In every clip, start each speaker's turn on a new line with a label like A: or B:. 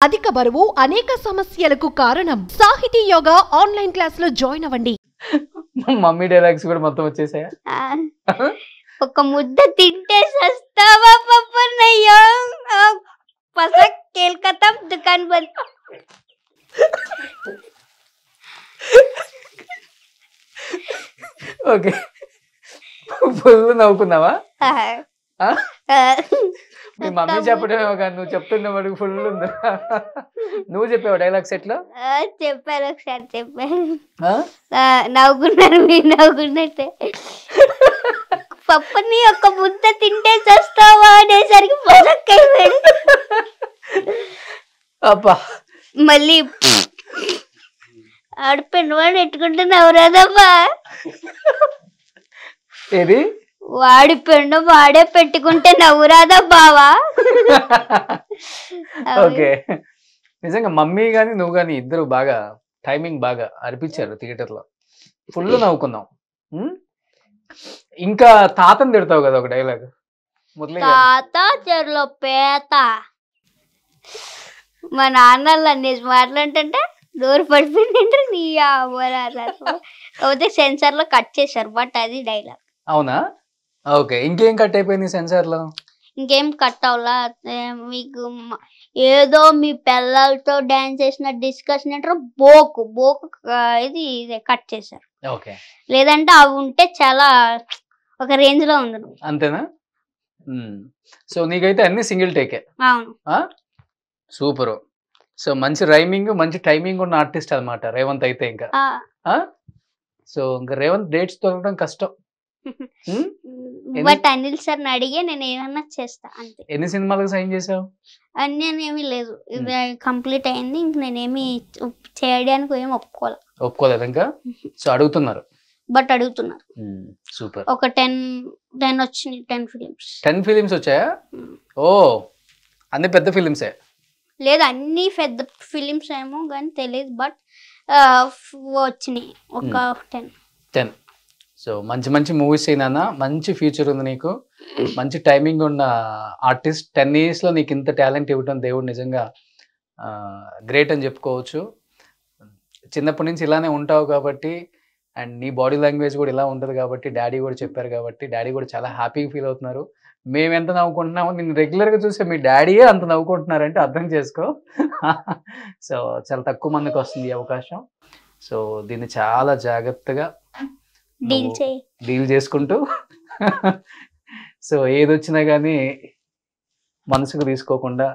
A: అధిక బరువు అనేక సమస్యలకు కారణం. సాహితీ యోగా ఆన్లైన్ క్లాస్ లో జాయిన్ అవ్వండి.
B: మమ్మీ డైలాగ్స్ కూడా మొత్తం వచ్చేసాయా?
C: ఒక ముద్ద తింటే సస్తావా పప్పన్నయ్యా, పసక్ కేల్కతా దుకాన్ బంద్.
B: ఓకే, ఫుల్ నవ్వుకున్నావా? మీ మమ్మీ చెప్పడమేమో కానీ నువ్వు చెప్తున్న వాడికి ఫుల్ ఉంది. నువ్వు చెప్పావు డైలాగ్స్ ఎట్లా?
C: చెప్పారు, ఒకసారి చెప్పారు. నవ్వుకున్నారు, మీరు నవ్వుకున్నట్టే. పప్పుని ఒక ముద్ద తింటే చస్తావా అనేసరికి పసక్కైపోయాడు.
B: అబ్బా,
C: మళ్ళీ ఆడిపోయిన వాడు ఎట్టుకుంటున్నావు రాదమ్మా.
B: ఏది
C: వాడి పెండు వాడే పెట్టుకుంటే నవ్వురాదా బావా?
B: ఓకే, నిజంగా మమ్మీ గాని నువ్వు గాని ఇద్దరు బాగా టైమింగ్ బాగా అనిపించారు థియేటర్ లో, ఫుల్ నవ్వుకున్నాం. ఇంకా తాతని తిడతావు కదా ఒక డైలాగ్,
C: తాత చెరులో పేత. మా నాన్న అనేసి మాట్లాడుతుంటే డోర్ పడిపోయిందంటే నీ కాకపోతే సెన్సార్ లో కట్ చేశారు, బట్ అది డైలాగ్.
B: అవునా? ఓకే, ఇంకేం కట్ అయిపోయింది సెన్సార్ లో?
C: ఇంకేం కట్ అవలా. మీకు ఏదో మీ పిల్లలతో డాన్స్ చేసిన డిస్కషన్ అంటారు, బోకు బోకు ఇది కట్ చేశారు.
B: ఓకే,
C: లేదంటే అవి ఉంటే చాలా ఒక రేంజ్ లో ఉంది.
B: అంతేనా? సో నీకైతే అన్ని సింగిల్ టేకే?
C: అవును.
B: సూపర్. సో మంచి రైమింగ్, మంచి టైమింగ్ ఉన్న ఆర్టిస్ట్ అనమాట రేవంత్ అయితే. ఇంకా సో ఇంకా రేవంత్ డేట్స్ దొరకడం కష్టం.
C: బట్ అనిల్ సార్ అడిగే నేను ఏమన్నా చేస్తా అంతే.
B: ఎన్ని సినిమాలకు సైన్ చేసావు?
C: అన్నేమి లేదు, ఇది కంప్లీట్ అయింది. ఇంక నేనేమి చేయడానికి ఏమి
B: ఒప్పుకోలేదు ఇంకా. సో అడుగుతున్నారు,
C: బట్ అడుగుతున్నారు.
B: సూపర్.
C: ఒక 10 వచ్చినాయి, 10 ఫిలిమ్స్.
B: 10 ఫిలిమ్స్ వచ్చాయా? ఓ, అన్ని పెద్ద ఫిలిమ్సే?
C: లేదు, అన్ని పెద్ద ఫిలిమ్స్ ఏమో కానీ తెలియదు, బట్ వచ్చినాయి ఒక 10.
B: సో మంచి మంచి మూవీస్ అయినా, మంచి ఫ్యూచర్ ఉంది నీకు, మంచి టైమింగ్ ఉన్న ఆర్టిస్ట్. 10 years లో నీకు ఇంత టాలెంట్ ఇవ్వడం దేవుడు నిజంగా గ్రేట్ అని చెప్పుకోవచ్చు. చిన్నప్పటి నుంచి ఇలానే ఉంటావు కాబట్టి, అండ్ నీ బాడీ లాంగ్వేజ్ కూడా ఇలా ఉంటుంది కాబట్టి, డాడీ కూడా చెప్పారు కాబట్టి, డాడీ కూడా చాలా హ్యాపీగా ఫీల్ అవుతున్నారు. మేము ఎంత నవ్వుకుంటున్నామో నేను రెగ్యులర్గా చూసే మీ డాడీయే అంత నవ్వుకుంటున్నారంటే అర్థం చేసుకో. సో చాలా తక్కువ మందికి వస్తుంది ఈ అవకాశం. సో దీన్ని చాలా జాగ్రత్తగా డీల్ చేసుకుంటూ, సో ఏది వచ్చినా కానీ మనసుకు తీసుకోకుండా,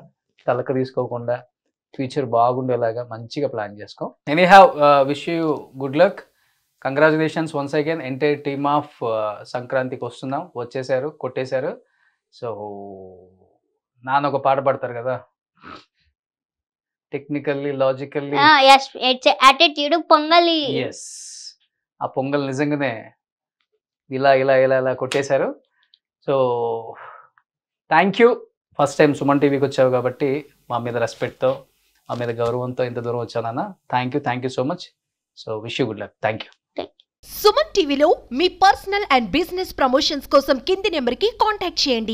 B: తలకు తీసుకోకుండా, ఫ్యూచర్ బాగుండేలాగా మంచిగా ప్లాన్ చేసుకో. Any have wish you good luck, congratulations once again. Entire team of సంక్రాంతికి వస్తున్నాం, వచ్చేసారు, కొట్టేశారు. సో నాన్న ఒక పాట పాడతారు కదా, టెక్నికల్లీ లాజికల్లీ
C: యాటిట్యూడ్ పొంగలి.
B: ఎస్, ఆ పొంగల్ నిజంగానే ఇలా ఇలా ఇలా ఇలా కొట్టేశారు. So thank you, first time Suman టీవీకి వచ్చావు కాబట్టి మా మీద రెస్పెక్ట్తో, మా మీద గౌరవంతో ఇంత దూరం వచ్చావు నాన్న. Thank you so much. So wish you good luck. Thank you.
A: Suman టీవీలో మీ పర్సనల్ అండ్ బిజినెస్ ప్రమోషన్స్ కోసం కింది నెంబర్కి కాంటాక్ట్ చేయండి.